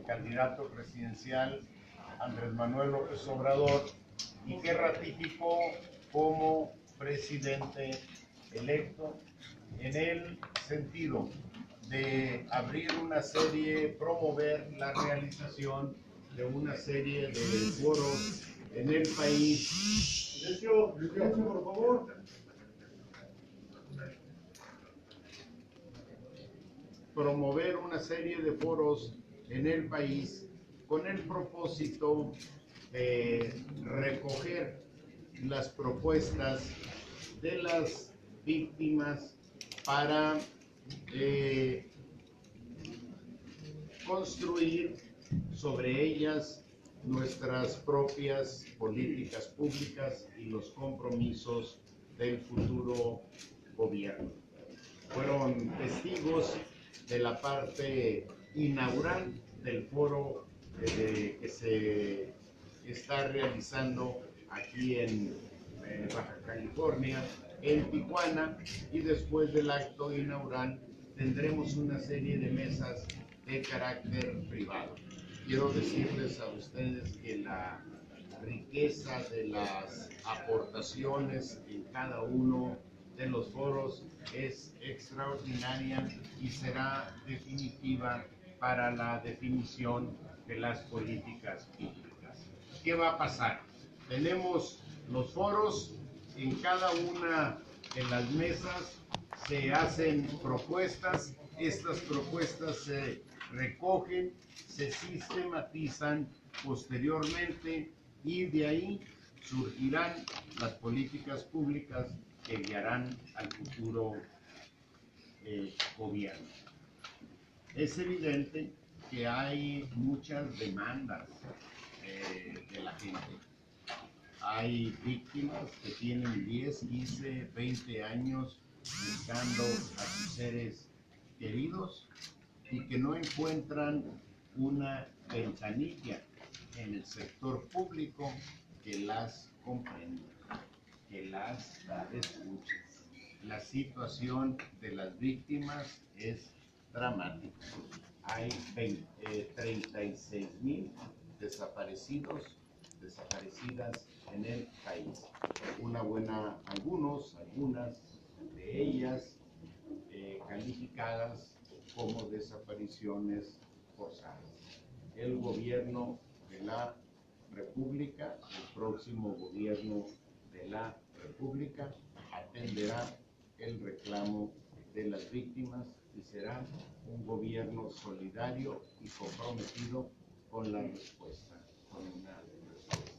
candidato presidencial Andrés Manuel López Obrador y que ratificó como presidente electo en el sentido de abrir una serie, promover la realización de una serie de foros en el país. Silencio, por favor. Promover una serie de foros en el país con el propósito de recoger las propuestas de las víctimas para construir sobre ellas nuestras propias políticas públicas y los compromisos del futuro gobierno. Fueron testigos de la parte inaugural del foro que se está realizando aquí en Baja California, en Tijuana, y después del acto inaugural tendremos una serie de mesas de carácter privado. Quiero decirles a ustedes que la riqueza de las aportaciones en cada uno de los foros es extraordinaria y será definitiva para la definición de las políticas públicas. ¿Qué va a pasar? Tenemos los foros, en cada una de las mesas se hacen propuestas, estas propuestas se recogen, se sistematizan posteriormente y de ahí surgirán las políticas públicas que guiarán al futuro gobierno. Es evidente que hay muchas demandas de la gente. Hay víctimas que tienen 10, 15, 20 años buscando a sus seres queridos y que no encuentran una ventanilla en el sector público que las comprenda, que las escuche. La situación de las víctimas es dramática. Hay 36,000 desaparecidas en el país. Algunas de ellas calificadas como desapariciones forzadas. El gobierno de la República, el próximo gobierno de la República, atenderá el reclamo de las víctimas y será un gobierno solidario y comprometido con la respuesta, con una respuesta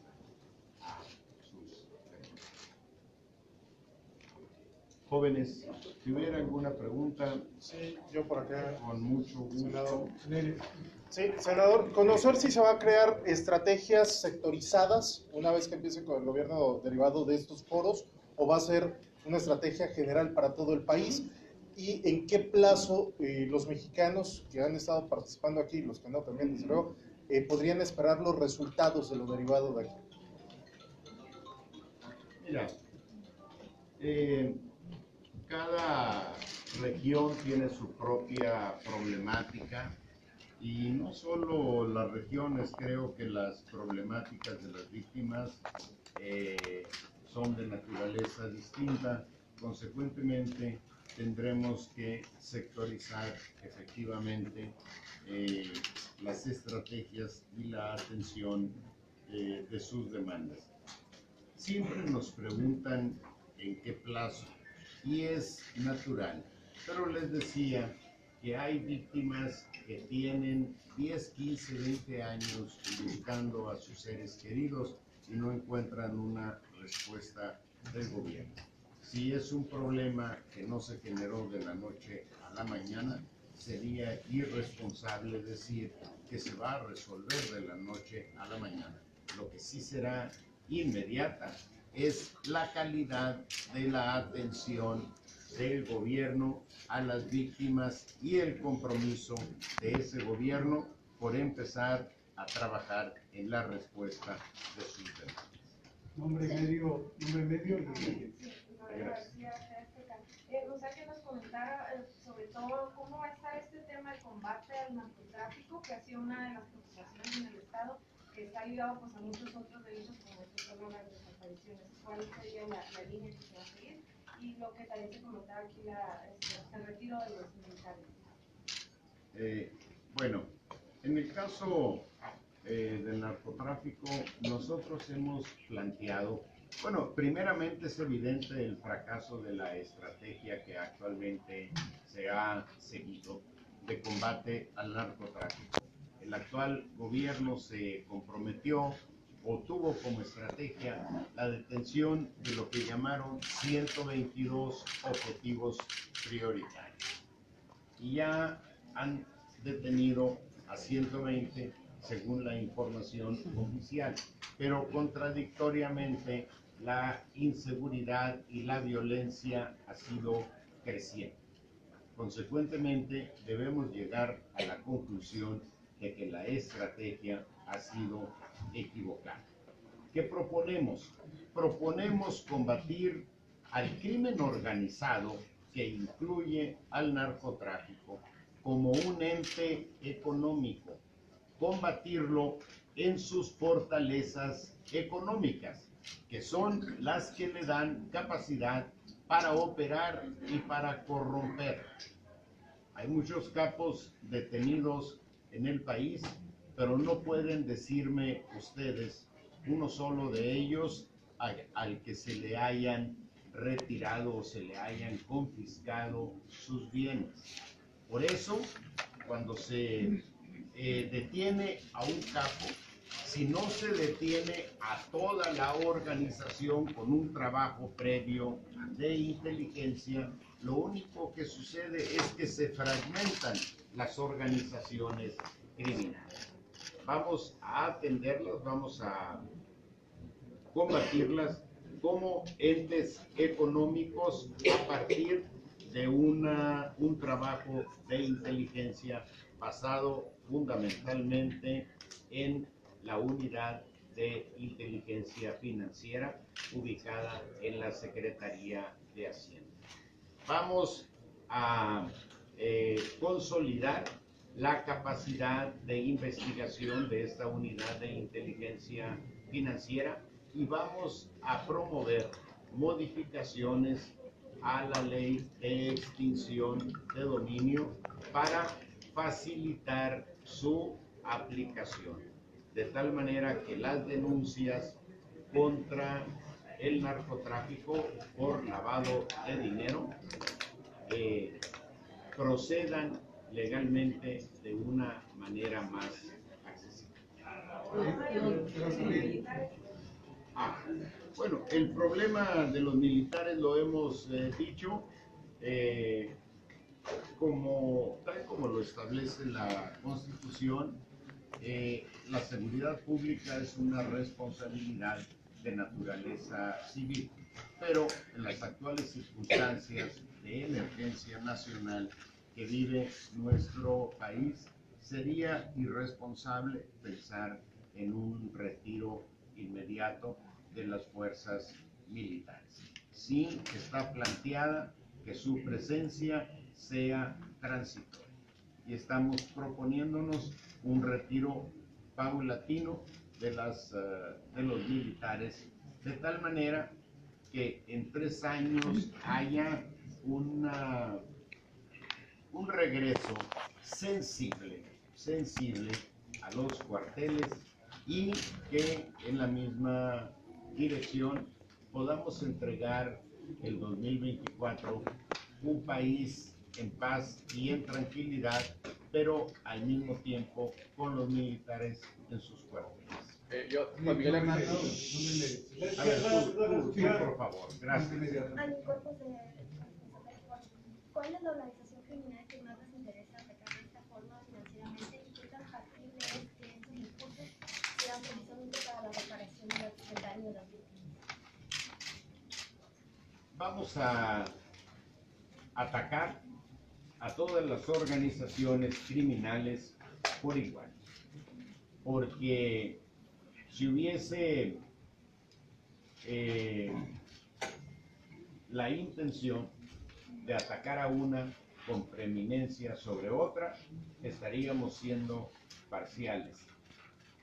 a sus derechos. Jóvenes, si hubiera alguna pregunta, sí, yo por acá. Con mucho gusto. Senador. Sí, senador, conocer si se va a crear estrategias sectorizadas una vez que empiece con el gobierno derivado de estos foros, o va a ser una estrategia general para todo el país, y en qué plazo los mexicanos que han estado participando aquí, los que no también, desde luego, podrían esperar los resultados de lo derivado de aquí. Mira, cada región tiene su propia problemática y no solo las regiones, creo que las problemáticas de las víctimas son de naturaleza distinta. Consecuentemente, tendremos que sectorizar efectivamente las estrategias y la atención de sus demandas. Siempre nos preguntan en qué plazo, y es natural, pero les decía que hay víctimas que tienen 10, 15, 20 años buscando a sus seres queridos y no encuentran una respuesta del gobierno. Si es un problema que no se generó de la noche a la mañana, sería irresponsable decir que se va a resolver de la noche a la mañana. Lo que sí será inmediata es la calidad de la atención del gobierno a las víctimas y el compromiso de ese gobierno por empezar a trabajar en la respuesta de sus demandas. Nombre medio y Gracias. Me gustaría que nos comentara sobre todo cómo va a estar este tema tema de combate al narcotráfico, que ha sido una de las preocupaciones en el Estado, que está ligado pues, a muchos otros delitos como el tema de las desapariciones. ¿Cuál sería la línea que se va a seguir? Y lo que también se comentaba aquí, el retiro de los militares. Bueno, en el caso del narcotráfico, nosotros hemos planteado, bueno, primeramente es evidente el fracaso de la estrategia que actualmente se ha seguido de combate al narcotráfico. El actual gobierno se comprometió o tuvo como estrategia la detención de lo que llamaron 122 objetivos prioritarios. Y ya han detenido a 120 según la información oficial, pero contradictoriamente la inseguridad y la violencia ha sido creciendo. Consecuentemente, debemos llegar a la conclusión de que la estrategia ha sido equivocada. ¿Qué proponemos? Proponemos combatir al crimen organizado que incluye al narcotráfico como un ente económico, combatirlo en sus fortalezas económicas, que son las que le dan capacidad para operar y para corromper. Hay muchos capos detenidos en el país, pero no pueden decirme ustedes uno solo de ellos al que se le hayan retirado o se le hayan confiscado sus bienes. Por eso, cuando se detiene a un capo, si no se detiene a toda la organización con un trabajo previo de inteligencia, lo único que sucede es que se fragmentan las organizaciones criminales. Vamos a atenderlas, vamos a combatirlas como entes económicos a partir de un trabajo de inteligencia basado fundamentalmente en la unidad de inteligencia financiera ubicada en la Secretaría de Hacienda. Vamos a consolidar la capacidad de investigación de esta unidad de inteligencia financiera y vamos a promover modificaciones a la ley de extinción de dominio para facilitar su aplicación, de tal manera que las denuncias contra el narcotráfico por lavado de dinero procedan legalmente de una manera más accesible. Bueno, el problema de los militares lo hemos dicho, tal como lo establece la Constitución, la seguridad pública es una responsabilidad de naturaleza civil, pero en las actuales circunstancias de emergencia nacional que vive nuestro país, sería irresponsable pensar en un retiro inmediato de las fuerzas militares. Sí está planteada que su presencia sea transitoria y estamos proponiéndonos un retiro paulatino de los militares, de tal manera que en 3 años haya un regreso sensible a los cuarteles y que en la misma dirección podamos entregar el 2024 un país en paz y en tranquilidad, pero al mismo tiempo con los militares en sus cuarteles. Miguel Hernández. A ver, tú, por favor, gracias. ¿Cuál es la organización criminal que más les interesa atacar de esta forma financieramente y qué tan factible es que estos recursos sean precisamente para la reparación del daño de las víctimas? Vamos a atacar a todas las organizaciones criminales por igual, porque si hubiese la intención de atacar a una con preeminencia sobre otra, estaríamos siendo parciales.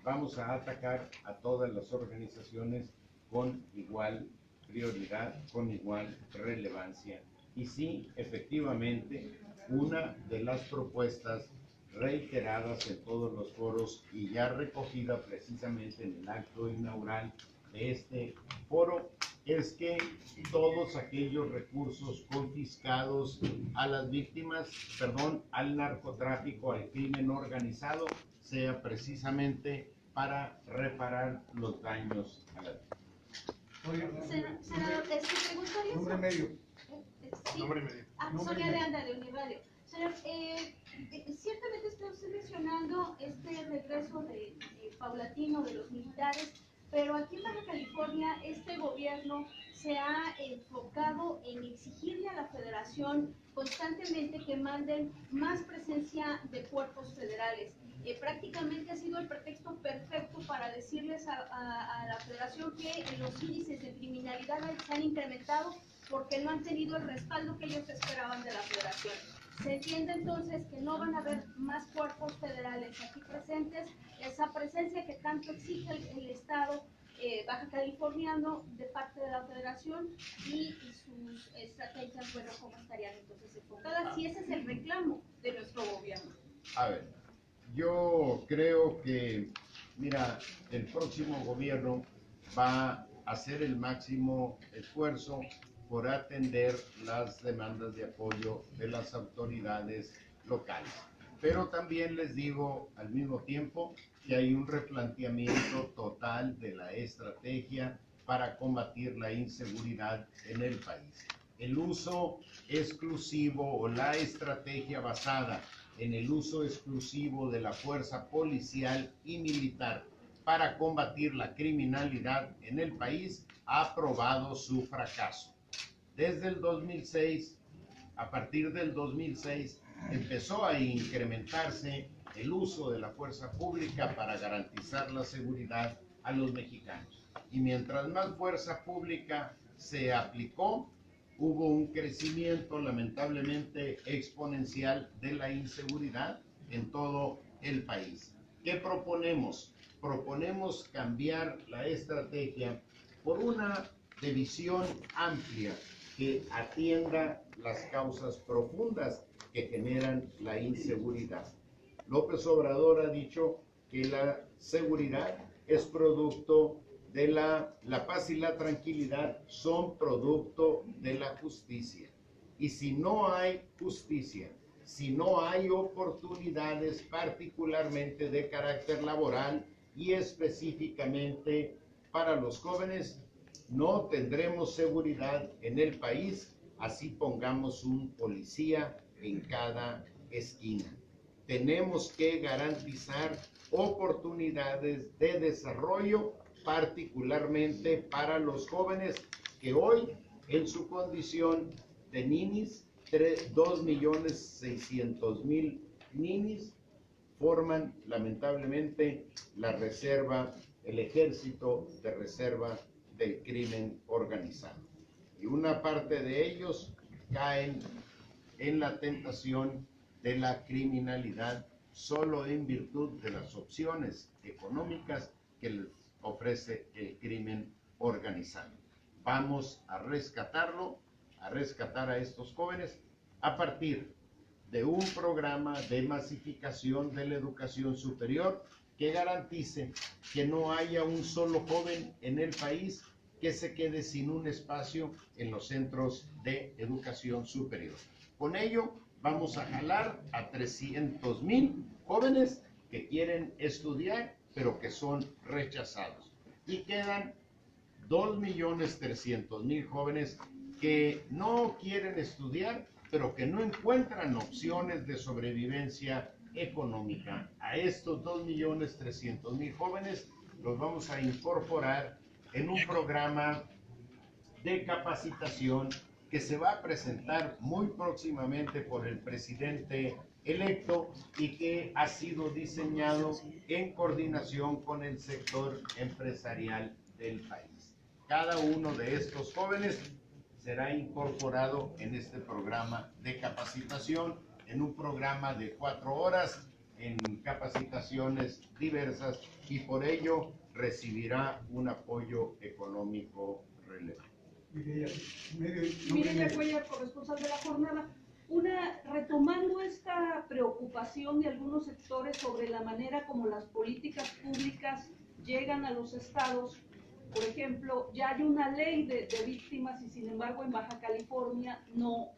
Vamos a atacar a todas las organizaciones con igual prioridad, con igual relevancia. Y sí, efectivamente, una de las propuestas reiteradas en todos los foros y ya recogida precisamente en el acto inaugural de este foro es que todos aquellos recursos confiscados a las víctimas, al narcotráfico, al crimen organizado, sea precisamente para reparar los daños a la víctima. Senador, preguntaría Nombre medio. Sí. Nombre medio. Sonia de Anda, de Uniradio. Señor, ciertamente está usted mencionando este regreso paulatino de los militares, pero aquí en Baja California este gobierno se ha enfocado en exigirle a la Federación constantemente que manden más presencia de cuerpos federales. Prácticamente ha sido el pretexto perfecto para decirles a la Federación que los índices de criminalidad se han incrementado porque no han tenido el respaldo que ellos esperaban de la Federación. Se entiende entonces que no van a haber más cuerpos federales aquí presentes, esa presencia que tanto exige el Estado baja californiano de parte de la Federación y sus estrategias, bueno, ¿cómo estarían entonces enfocadas? Si ese es el reclamo de nuestro gobierno. A ver, yo creo que, mira, el próximo gobierno va a hacer el máximo esfuerzo por atender las demandas de apoyo de las autoridades locales. Pero también les digo al mismo tiempo que hay un replanteamiento total de la estrategia para combatir la inseguridad en el país. El uso exclusivo o la estrategia basada en el uso exclusivo de la fuerza policial y militar para combatir la criminalidad en el país ha probado su fracaso. Desde el 2006, a partir del 2006, empezó a incrementarse el uso de la fuerza pública para garantizar la seguridad a los mexicanos. Y mientras más fuerza pública se aplicó, hubo un crecimiento lamentablemente exponencial de la inseguridad en todo el país. ¿Qué proponemos? Proponemos cambiar la estrategia por una visión amplia que atienda las causas profundas que generan la inseguridad. López Obrador ha dicho que la seguridad es producto de la paz y la tranquilidad son producto de la justicia. Y si no hay justicia, si no hay oportunidades particularmente de carácter laboral y específicamente para los jóvenes, no tendremos seguridad en el país, así pongamos un policía en cada esquina. Tenemos que garantizar oportunidades de desarrollo, particularmente para los jóvenes que hoy, en su condición de ninis, 2.600.000 ninis, forman lamentablemente la reserva, el ejército de reserva del crimen organizado. Y una parte de ellos caen en la tentación de la criminalidad solo en virtud de las opciones económicas que les ofrece el crimen organizado. Vamos a rescatarlo, a rescatar a estos jóvenes a partir de un programa de masificación de la educación superior que garantice que no haya un solo joven en el país que se quede sin un espacio en los centros de educación superior. Con ello vamos a jalar a 300.000 jóvenes que quieren estudiar pero que son rechazados. Y quedan 2.300.000 jóvenes que no quieren estudiar pero que no encuentran opciones de sobrevivencia económica. A estos 2.300.000 jóvenes los vamos a incorporar en un programa de capacitación que se va a presentar muy próximamente por el presidente electo y que ha sido diseñado en coordinación con el sector empresarial del país. Cada uno de estos jóvenes será incorporado en este programa de capacitación, en un programa de 4 horas, en capacitaciones diversas, y por ello recibirá un apoyo económico relevante. Mireya Cuellar, corresponsal de la jornada. Retomando esta preocupación de algunos sectores sobre la manera como las políticas públicas llegan a los estados, por ejemplo, ya hay una ley de víctimas y sin embargo en Baja California no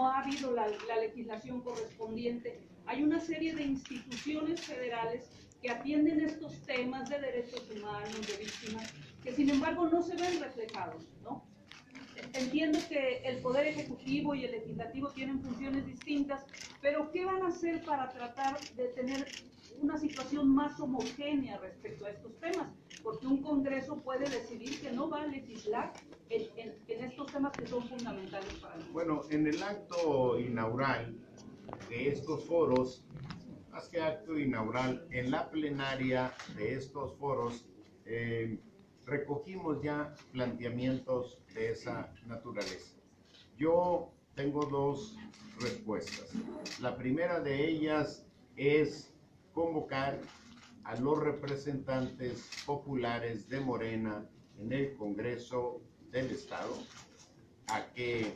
ha habido la legislación correspondiente. Hay una serie de instituciones federales que atienden estos temas de derechos humanos, de víctimas, que sin embargo no se ven reflejados, ¿no? Entiendo que el Poder Ejecutivo y el Legislativo tienen funciones distintas, pero ¿qué van a hacer para tratar de tener una situación más homogénea respecto a estos temas? Porque un Congreso puede decidir que no va a legislar en estos temas que son fundamentales para nosotros. Bueno, en el acto inaugural de estos foros, más que acto inaugural, en la plenaria de estos foros, recogimos ya planteamientos de esa naturaleza. Yo tengo 2 respuestas. La primera de ellas es convocar a los representantes populares de Morena en el Congreso del Estado a que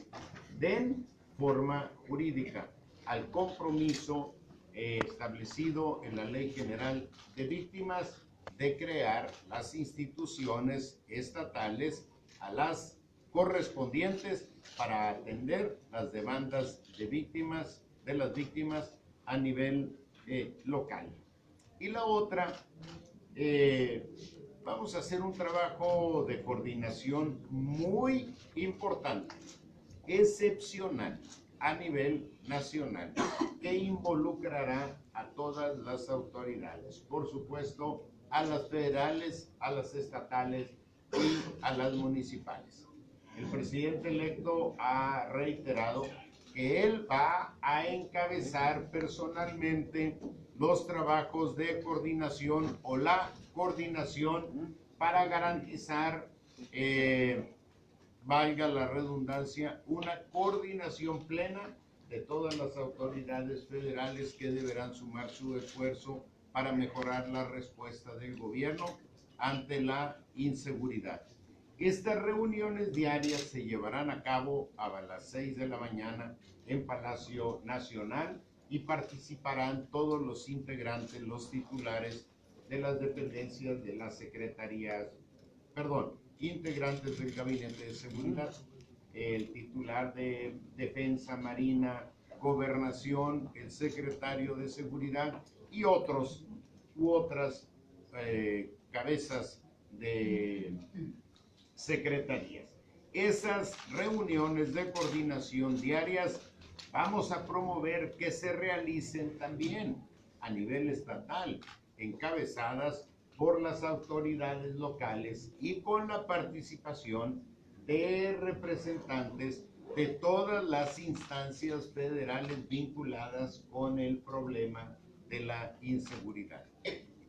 den forma jurídica al compromiso establecido en la Ley General de Víctimas de crear las instituciones estatales a las correspondientes para atender las demandas de las víctimas a nivel local. Y la otra, vamos a hacer un trabajo de coordinación muy importante, excepcional, a nivel nacional, que involucrará a todas las autoridades, por supuesto, a las federales, a las estatales y a las municipales. El presidente electo ha reiterado que él va a encabezar personalmente los trabajos de coordinación o la coordinación para garantizar, valga la redundancia, una coordinación plena de todas las autoridades federales que deberán sumar su esfuerzo para mejorar la respuesta del gobierno ante la inseguridad. Estas reuniones diarias se llevarán a cabo a las 6 de la mañana en Palacio Nacional y participarán todos los integrantes, los titulares de las dependencias de las secretarías, integrantes del Gabinete de Seguridad, el titular de Defensa, Marina, Gobernación, el secretario de Seguridad y otras cabezas de secretarías. Esas reuniones de coordinación diarias vamos a promover que se realicen también a nivel estatal, encabezadas por las autoridades locales y con la participación de representantes de todas las instancias federales vinculadas con el problema de la inseguridad.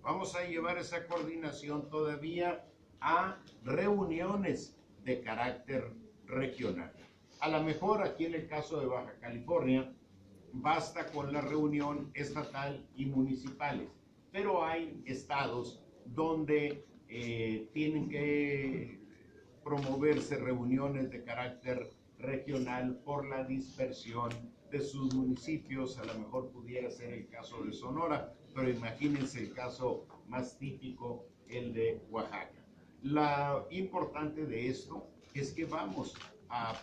Vamos a llevar esa coordinación todavía a reuniones de carácter regional. A lo mejor aquí en el caso de Baja California basta con la reunión estatal y municipales, pero hay estados donde tienen que promoverse reuniones de carácter regional por la dispersión de sus municipios. A lo mejor pudiera ser el caso de Sonora, pero imagínense el caso más típico, el de Oaxaca. Lo importante de esto es que vamos a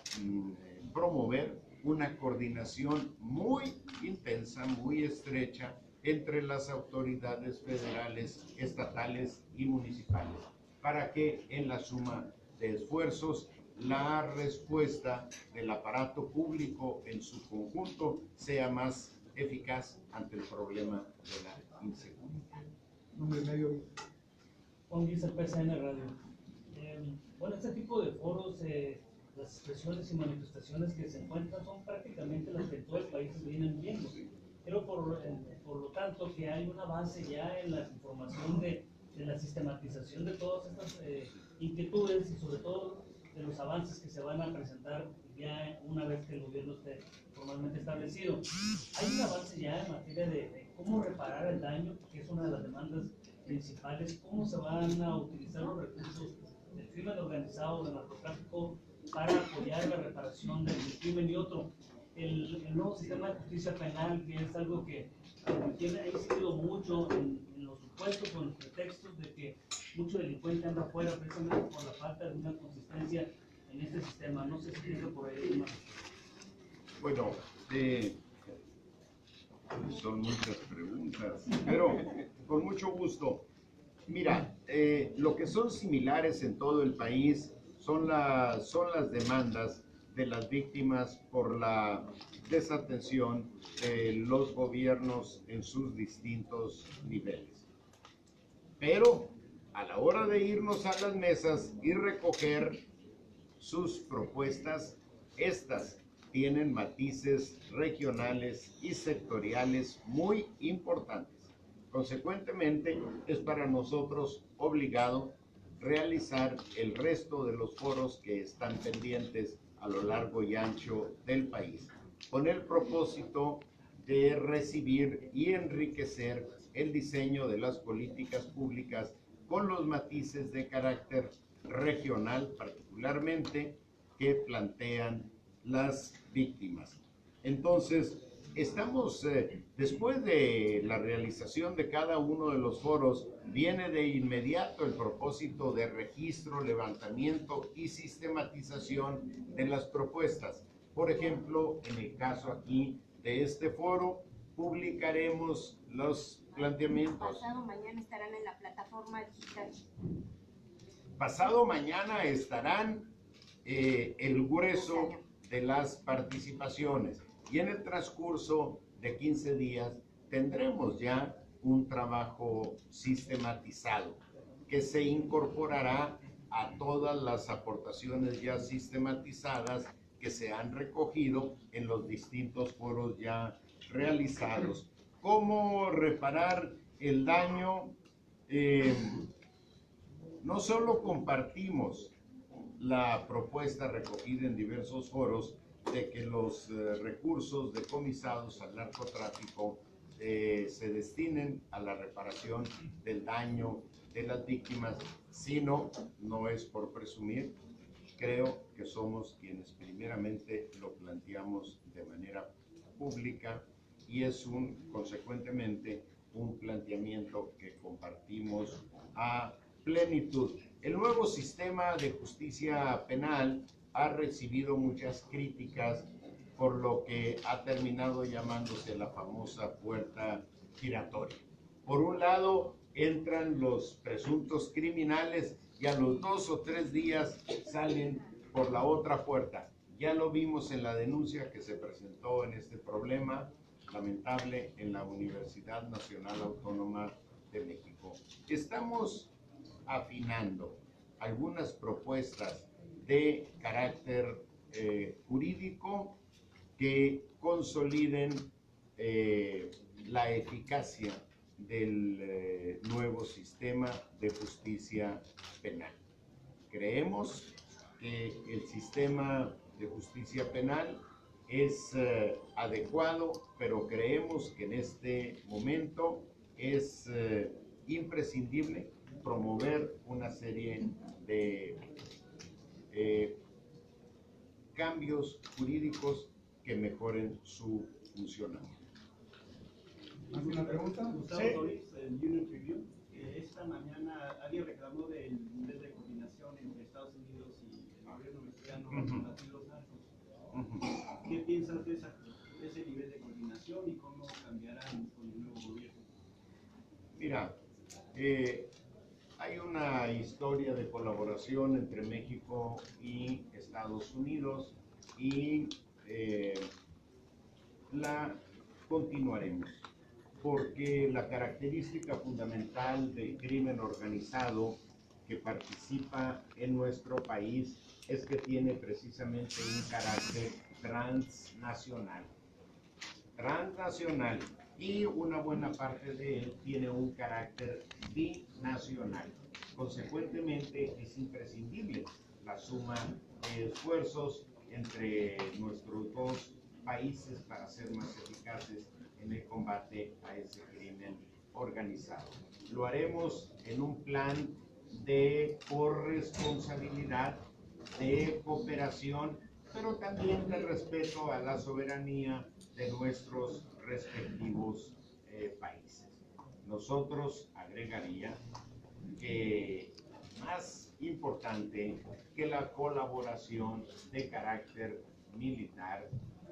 promover una coordinación muy intensa, muy estrecha entre las autoridades federales, estatales y municipales, para que en la suma de esfuerzos la respuesta del aparato público en su conjunto sea más eficaz ante el problema de la inseguridad. Nombre medio. Juan Guizar, PCN Radio. Bueno, este tipo de foros, las expresiones y manifestaciones que se encuentran son prácticamente las que en todo el país se vienen viendo. Creo por lo tanto que hay una base ya en la información de la sistematización de todas estas inquietudes y sobre todo de los avances que se van a presentar ya una vez que el gobierno esté formalmente establecido. Hay un avance ya en materia de cómo reparar el daño, que es una de las demandas principales, cómo se van a utilizar los recursos del crimen organizado, del narcotráfico, para apoyar la reparación del crimen y otro. El nuevo sistema de justicia penal, que es algo que ha incidido mucho en los supuestos o en los pretextos de que mucho delincuente anda afuera precisamente por la falta de una consistencia en este sistema. No sé si tiene por ahí una. Bueno, son muchas preguntas, pero con mucho gusto. Mira, lo que son similares en todo el país son las demandas de las víctimas por la desatención de los gobiernos en sus distintos niveles. Pero a la hora de irnos a las mesas y recoger sus propuestas, estas tienen matices regionales y sectoriales muy importantes. Consecuentemente, es para nosotros obligado realizar el resto de los foros que están pendientes a lo largo y ancho del país, con el propósito de recibir y enriquecer el diseño de las políticas públicas con los matices de carácter regional, particularmente, que plantean las víctimas. Entonces, estamos, después de la realización de cada uno de los foros, viene de inmediato el propósito de registro, levantamiento y sistematización de las propuestas. Por ejemplo, en el caso aquí de este foro, publicaremos los planteamientos. Pasado mañana estarán en la plataforma digital. Pasado mañana estarán el grueso de las participaciones y en el transcurso de 15 días tendremos ya un trabajo sistematizado que se incorporará a todas las aportaciones ya sistematizadas que se han recogido en los distintos foros ya realizados. ¿Cómo reparar el daño? No solo compartimos la propuesta recogida en diversos foros de que los recursos decomisados al narcotráfico se destinen a la reparación del daño de las víctimas, sino, no es por presumir, creo que somos quienes primeramente lo planteamos de manera pública y es consecuentemente un planteamiento que compartimos a plenitud. El nuevo sistema de justicia penal ha recibido muchas críticas por lo que ha terminado llamándose la famosa puerta giratoria. Por un lado, entran los presuntos criminales y a los 2 o 3 días salen por la otra puerta. Ya lo vimos en la denuncia que se presentó en este problema lamentable en la Universidad Nacional Autónoma de México. Estamos afinando algunas propuestas de carácter jurídico que consoliden la eficacia del nuevo sistema de justicia penal. Creemos que el sistema de justicia penal es adecuado, pero creemos que en este momento es imprescindible promover una serie de cambios jurídicos que mejoren su funcionamiento. ¿Más una pregunta? Gustavo Solís, el Union Tribune. Esta mañana alguien reclamó del nivel de coordinación entre Estados Unidos y el gobierno mexicano para combatir los narcos. ¿Qué piensas de ese nivel de coordinación y cómo cambiarán con el nuevo gobierno? Mira, hay una historia de colaboración entre México y Estados Unidos y la continuaremos, porque la característica fundamental del crimen organizado que participa en nuestro país es que tiene precisamente un carácter transnacional. Y una buena parte de él tiene un carácter binacional. Consecuentemente, es imprescindible la suma de esfuerzos entre nuestros dos países para ser más eficaces en el combate a ese crimen organizado. Lo haremos en un plan de corresponsabilidad, de cooperación, pero también de respeto a la soberanía de nuestros respectivos países. Nosotros agregaría que más importante que la colaboración de carácter militar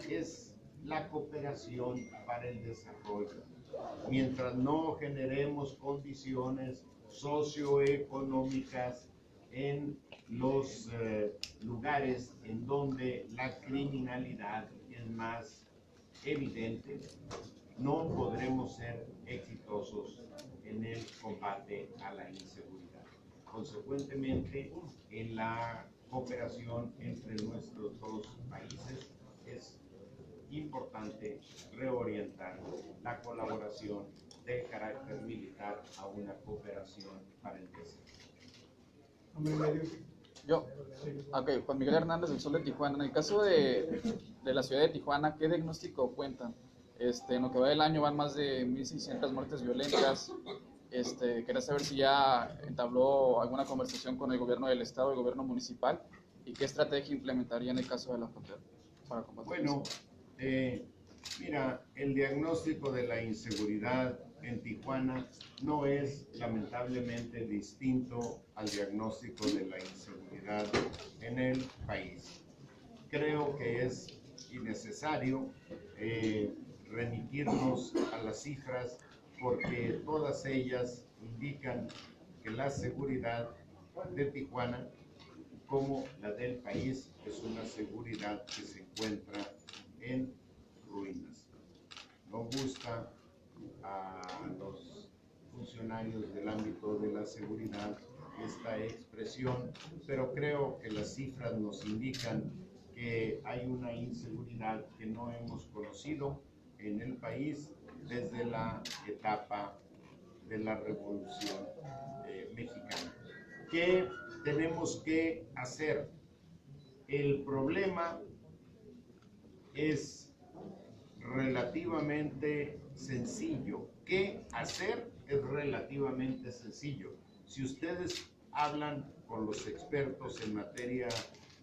es la cooperación para el desarrollo. Mientras no generemos condiciones socioeconómicas en los lugares en donde la criminalidad es más evidente, no podremos ser exitosos en el combate a la inseguridad. Consecuentemente, en la cooperación entre nuestros dos países es importante reorientar la colaboración de carácter militar a una cooperación para el desarrollo. Yo, ok, Juan Miguel Hernández del Sol de Tijuana. En el caso de la ciudad de Tijuana, ¿qué diagnóstico cuentan? En lo que va del año van más de 1.600 muertes violentas. Quería saber si ya entabló alguna conversación con el gobierno del estado, el gobierno municipal, y qué estrategia implementaría en el caso de la frontera para combatir eso. Mira, el diagnóstico de la inseguridad en Tijuana no es lamentablemente distinto al diagnóstico de la inseguridad en el país. Creo que es innecesario remitirnos a las cifras porque todas ellas indican que la seguridad de Tijuana, como la del país, es una seguridad que se encuentra en ruinas. No gusta a los funcionarios del ámbito de la seguridad esta expresión, pero creo que las cifras nos indican que hay una inseguridad que no hemos conocido en el país desde la etapa de la Revolución Mexicana. ¿Qué tenemos que hacer? El problema es relativamente sencillo. ¿Qué hacer? Es relativamente sencillo. Si ustedes hablan con los expertos en materia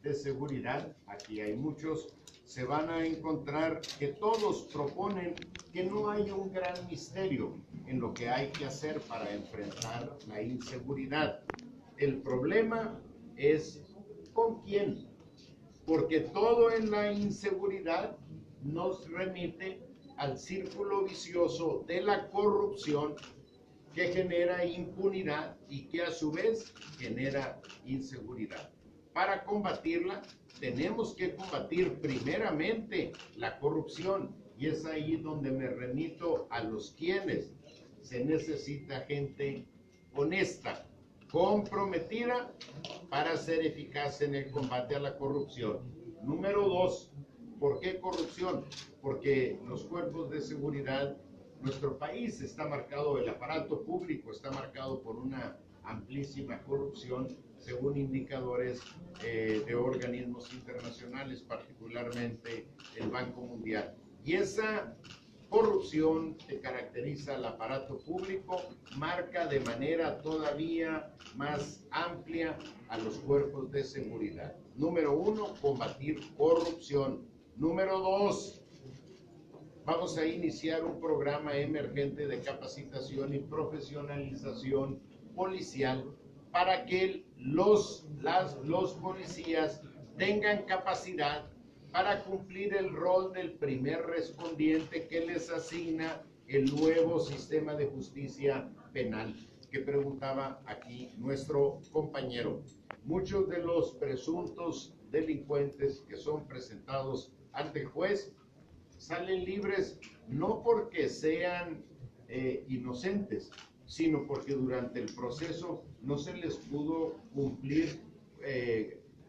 de seguridad, aquí hay muchos, se van a encontrar que todos proponen que no hay un gran misterio en lo que hay que hacer para enfrentar la inseguridad. El problema es ¿con quién? Porque todo en la inseguridad nos remite al círculo vicioso de la corrupción que genera impunidad y que a su vez genera inseguridad. Para combatirla tenemos que combatir primeramente la corrupción y es ahí donde me remito a los quienes. Se necesita gente honesta, comprometida para ser eficaz en el combate a la corrupción. Número 2, ¿por qué corrupción? Porque los cuerpos de seguridad, nuestro país está marcado, el aparato público está marcado por una amplísima corrupción, según indicadores de organismos internacionales, particularmente el Banco Mundial. Y esa corrupción que caracteriza al aparato público marca de manera todavía más amplia a los cuerpos de seguridad. Número 1, combatir corrupción. Número 2, vamos a iniciar un programa emergente de capacitación y profesionalización policial para que los policías tengan capacidad para cumplir el rol del primer respondiente que les asigna el nuevo sistema de justicia penal que preguntaba aquí nuestro compañero. Muchos de los presuntos delincuentes que son presentados ante el juez salen libres no porque sean inocentes, sino porque durante el proceso no se les pudo cumplir,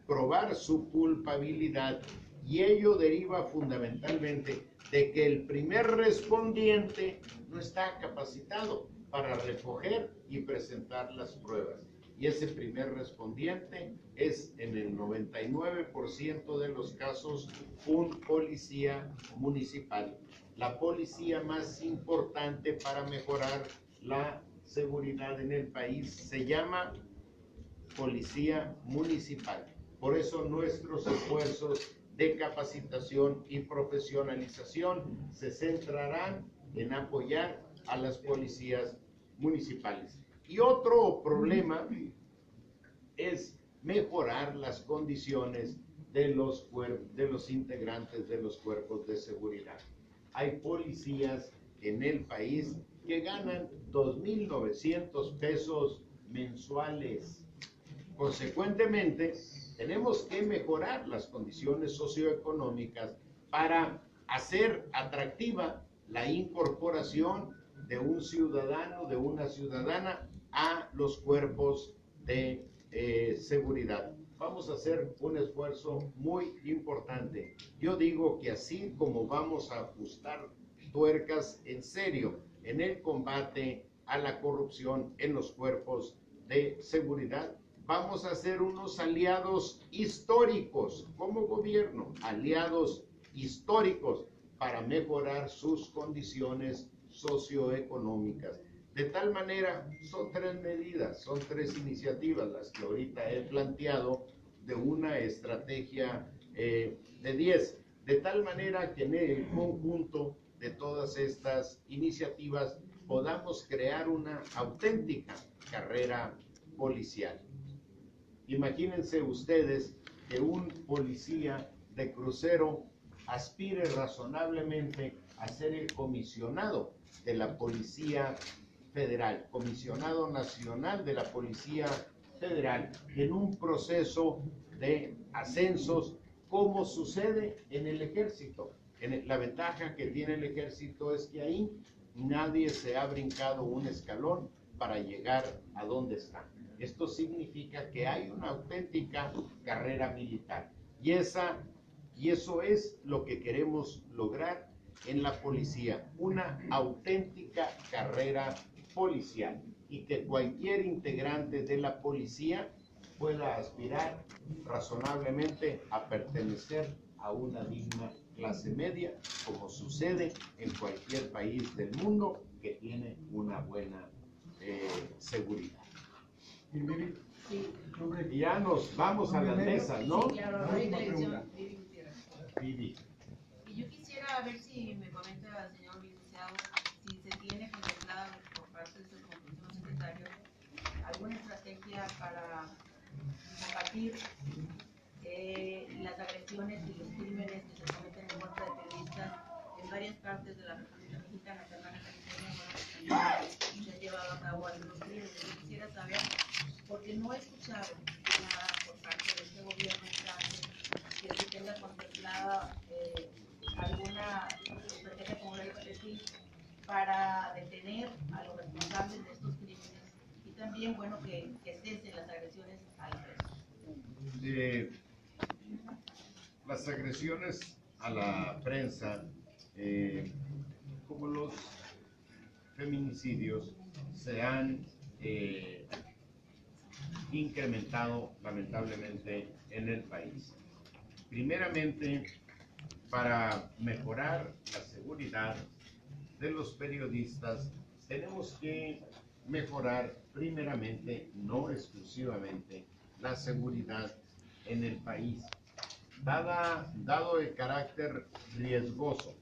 probar su culpabilidad, y ello deriva fundamentalmente de que el primer respondiente no está capacitado para recoger y presentar las pruebas. y ese primer respondiente es en el 99% de los casos un policía municipal. La policía más importante para mejorar la seguridad en el país se llama policía municipal. Por eso nuestros esfuerzos de capacitación y profesionalización se centrarán en apoyar a las policías municipales. Y otro problema es mejorar las condiciones de los integrantes de los cuerpos de seguridad. Hay policías en el país que ganan 2.900 pesos mensuales. Consecuentemente, tenemos que mejorar las condiciones socioeconómicas para hacer atractiva la incorporación de un ciudadano, de una ciudadana a los cuerpos de seguridad. Vamos a hacer un esfuerzo muy importante. Yo digo que así como vamos a ajustar tuercas en serio en el combate a la corrupción en los cuerpos de seguridad, vamos a ser unos aliados históricos como gobierno, aliados históricos para mejorar sus condiciones socioeconómicas. De tal manera, son tres medidas, son tres iniciativas las que ahorita he planteado de una estrategia de 10. De tal manera que en el conjunto de todas estas iniciativas podamos crear una auténtica carrera policial. Imagínense ustedes que un policía de crucero aspire razonablemente a ser el comisionado de la Policía Federal, comisionado nacional de la Policía Federal, en un proceso de ascensos como sucede en el ejército. La ventaja que tiene el ejército es que ahí nadie se ha brincado un escalón para llegar a donde está. Esto significa que hay una auténtica carrera militar. Y eso es lo que queremos lograr en la policía, una auténtica carrera policial, y que cualquier integrante de la policía pueda aspirar razonablemente a pertenecer a una digna clase media, como sucede en cualquier país del mundo que tiene una buena seguridad. Y ya nos vamos a las mesas, ¿no? Sí, claro, Una pregunta. Vivi. Y yo quisiera ver si me comenta el señor licenciado si se tiene contemplada por parte de su conclusión secretario alguna estrategia para combatir las agresiones y los crímenes que se cometen en contra de periodistas en varias partes de la República Mexicana, también en California, se han llevado a cabo algunos crímenes. Yo quisiera saber, porque no he escuchado nada por parte de este gobierno que se tenga contemplada alguna estrategia como la que para detener a los responsables de estos crímenes y también, bueno, que cesen las agresiones a la prensa. Las agresiones a la prensa, como los feminicidios, se han incrementado lamentablemente en el país. Primeramente, para mejorar la seguridad de los periodistas, tenemos que mejorar primeramente, no exclusivamente, la seguridad en el país. Dado el carácter riesgoso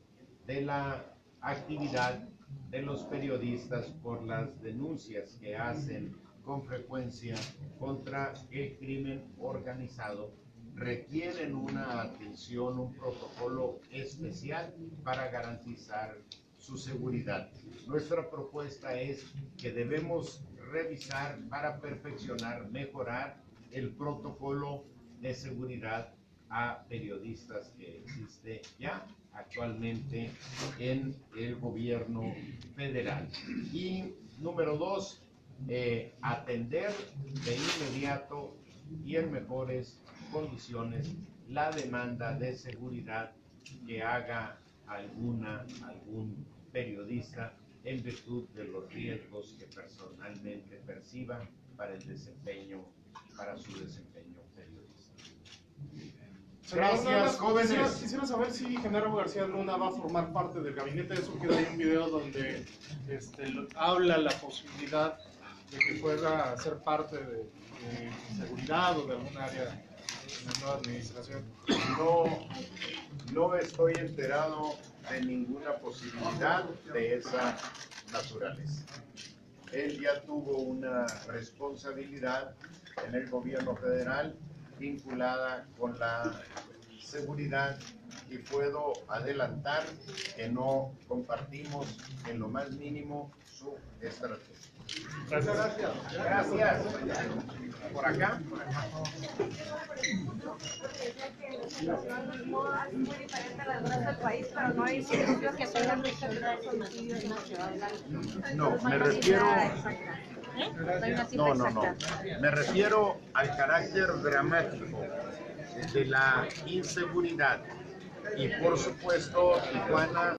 de la actividad de los periodistas por las denuncias que hacen con frecuencia contra el crimen organizado, requieren una atención, un protocolo especial para garantizar su seguridad. Nuestra propuesta es que debemos revisar para perfeccionar, mejorar el protocolo de seguridad a periodistas que existe ya actualmente en el gobierno federal. Y número 2, atender de inmediato y en mejores condiciones la demanda de seguridad que haga algún periodista en virtud de los riesgos que personalmente perciba para el desempeño, para su desempeño periodístico. Gracias, jóvenes. Quisiera saber si Genaro García Luna va a formar parte del gabinete. Eso queda ahí un video donde habla la posibilidad de que pueda ser parte de seguridad o de algún área de la nueva administración. No estoy enterado de ninguna posibilidad de esa naturaleza. Él ya tuvo una responsabilidad en el gobierno federal vinculada con la seguridad y puedo adelantar que no compartimos en lo más mínimo su estrategia. Gracias. Gracias. Por acá. La situación es muy diferente a la del resto del país, pero no hay municipios que tengan muchos homicidios en la ciudad. No, me refiero. No. Me refiero al carácter dramático de la inseguridad y por supuesto Tijuana